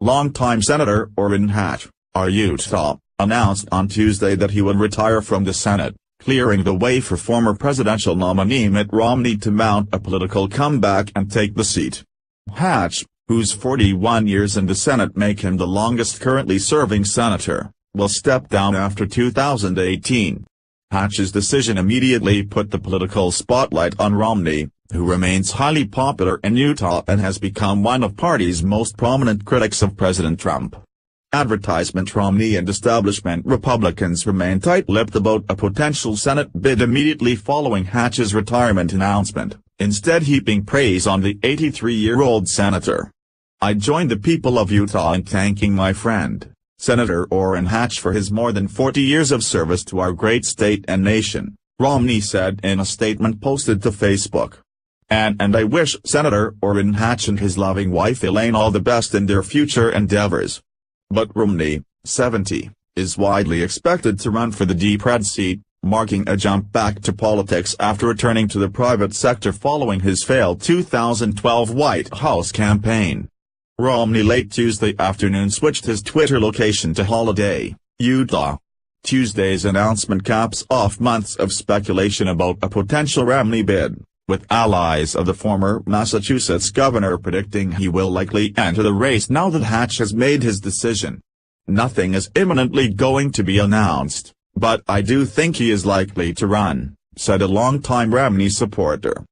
Longtime Senator Orrin Hatch, of Utah, announced on Tuesday that he would retire from the Senate, clearing the way for former presidential nominee Mitt Romney to mount a political comeback and take the seat. Hatch, whose 41 years in the Senate make him the longest currently serving senator, will step down after 2018. Hatch's decision immediately put the political spotlight on Romney, who remains highly popular in Utah and has become one of the party's most prominent critics of President Trump. Advertisement Romney and establishment Republicans remain tight-lipped about a potential Senate bid immediately following Hatch's retirement announcement, instead heaping praise on the 83-year-old senator. "I join the people of Utah in thanking my friend, Senator Orrin Hatch, for his more than 40 years of service to our great state and nation," Romney said in a statement posted to Facebook. And I wish Senator Orrin Hatch and his loving wife Elaine all the best in their future endeavors." But Romney, 70, is widely expected to run for the deep red seat, marking a jump back to politics after returning to the private sector following his failed 2012 White House campaign. Romney late Tuesday afternoon switched his Twitter location to Holiday, Utah. Tuesday's announcement caps off months of speculation about a potential Romney bid, with allies of the former Massachusetts governor predicting he will likely enter the race now that Hatch has made his decision. "Nothing is imminently going to be announced, but I do think he is likely to run," said a longtime Romney supporter.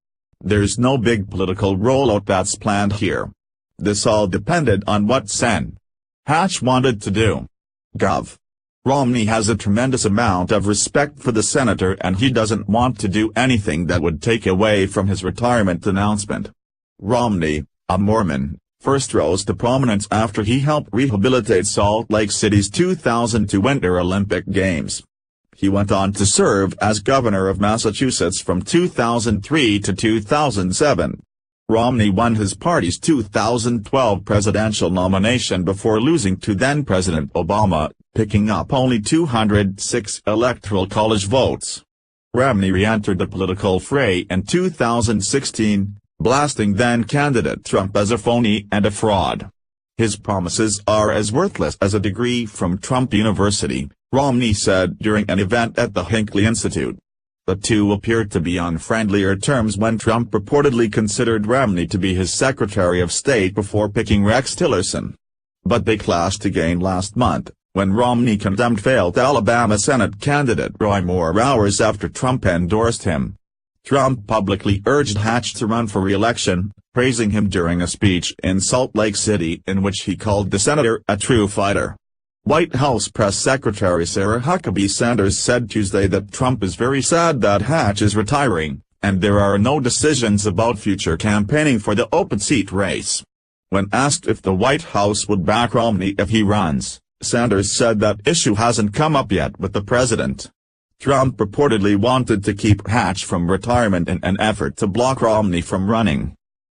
"There's no big political rollout that's planned here. This all depended on what Sen. Hatch wanted to do. Gov. Romney has a tremendous amount of respect for the senator and he doesn't want to do anything that would take away from his retirement announcement." Romney, a Mormon, first rose to prominence after he helped rehabilitate Salt Lake City's 2002 Winter Olympic Games. He went on to serve as governor of Massachusetts from 2003 to 2007. Romney won his party's 2012 presidential nomination before losing to then-President Obama, picking up only 206 electoral college votes. Romney re-entered the political fray in 2016, blasting then-candidate Trump as a phony and a fraud. "His promises are as worthless as a degree from Trump University," Romney said during an event at the Hinckley Institute. The two appeared to be on friendlier terms when Trump reportedly considered Romney to be his Secretary of State before picking Rex Tillerson. But they clashed again last month, when Romney condemned failed Alabama Senate candidate Roy Moore hours after Trump endorsed him. Trump publicly urged Hatch to run for re-election, praising him during a speech in Salt Lake City in which he called the senator a true fighter. White House Press Secretary Sarah Huckabee Sanders said Tuesday that Trump is very sad that Hatch is retiring, and there are no decisions about future campaigning for the open seat race. When asked if the White House would back Romney if he runs, Sanders said that issue hasn't come up yet with the president. Trump reportedly wanted to keep Hatch from retirement in an effort to block Romney from running.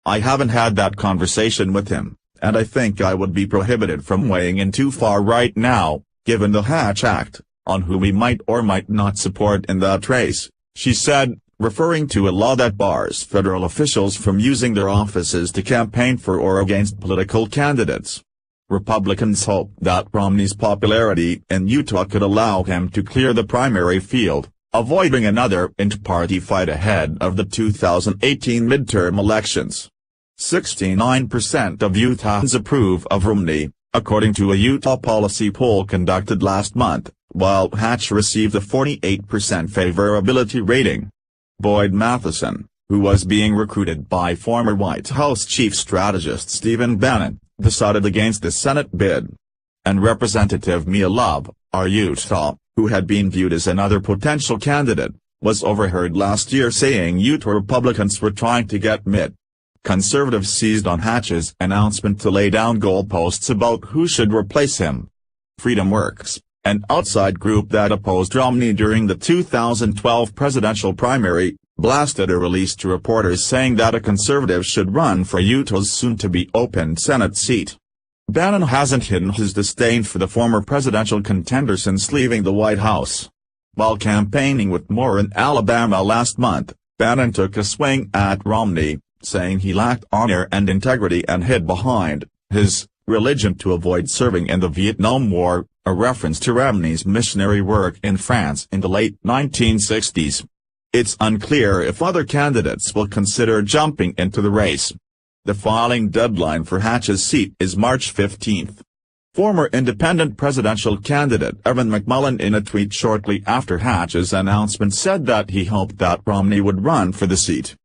"I haven't had that conversation with him, and I think I would be prohibited from weighing in too far right now, given the Hatch Act, on who we might or might not support in that race," she said, referring to a law that bars federal officials from using their offices to campaign for or against political candidates. Republicans hope that Romney's popularity in Utah could allow him to clear the primary field, avoiding another inter-party fight ahead of the 2018 midterm elections. 69% of Utahns approve of Romney, according to a Utah policy poll conducted last month, while Hatch received a 48% favorability rating. Boyd Matheson, who was being recruited by former White House chief strategist Stephen Bannon, decided against the Senate bid. And Representative Mia Love, of Utah, who had been viewed as another potential candidate, was overheard last year saying Utah Republicans were trying to get Mitt. Conservatives seized on Hatch's announcement to lay down goalposts about who should replace him. Freedom Works, an outside group that opposed Romney during the 2012 presidential primary, blasted a release to reporters saying that a conservative should run for Utah's soon-to-be open Senate seat. Bannon hasn't hidden his disdain for the former presidential contender since leaving the White House. While campaigning with Moore in Alabama last month, Bannon took a swing at Romney, saying he lacked honor and integrity and hid behind his religion to avoid serving in the Vietnam War, a reference to Romney's missionary work in France in the late 1960s. It's unclear if other candidates will consider jumping into the race. The filing deadline for Hatch's seat is March 15. Former independent presidential candidate Evan McMullin, in a tweet shortly after Hatch's announcement, said that he hoped that Romney would run for the seat.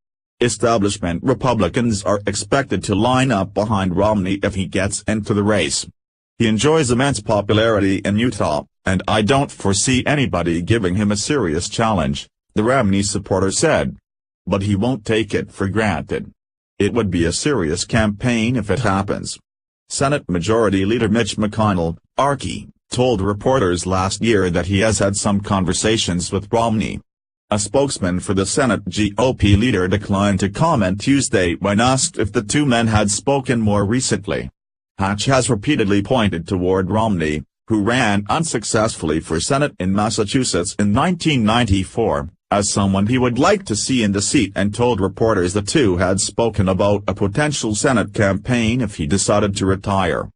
Establishment Republicans are expected to line up behind Romney if he gets into the race. He enjoys immense popularity in Utah, and I don't foresee anybody giving him a serious challenge, the Romney supporter said. But he won't take it for granted. It would be a serious campaign if it happens. Senate Majority Leader Mitch McConnell, RK, told reporters last year that he has had some conversations with Romney. A spokesman for the Senate GOP leader declined to comment Tuesday when asked if the two men had spoken more recently. Hatch has repeatedly pointed toward Romney, who ran unsuccessfully for Senate in Massachusetts in 1994, as someone he would like to see in the seat, and told reporters the two had spoken about a potential Senate campaign if he decided to retire.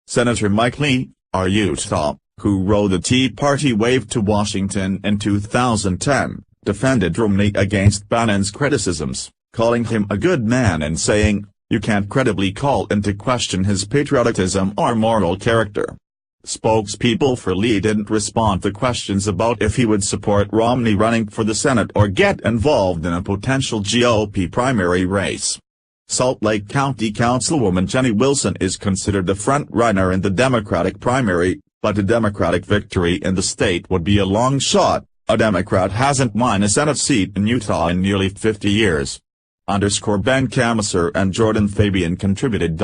Senator Mike Lee, of Utah, who rode the Tea Party wave to Washington in 2010, defended Romney against Bannon's criticisms, calling him a good man and saying, "You can't credibly call into question his patriotism or moral character." Spokespeople for Lee didn't respond to questions about if he would support Romney running for the Senate or get involved in a potential GOP primary race. Salt Lake County Councilwoman Jenny Wilson is considered the front-runner in the Democratic primary, but a Democratic victory in the state would be a long shot. A Democrat hasn't won a Senate seat in Utah in nearly 50 years. Ben Camisser and Jordan Fabian contributed.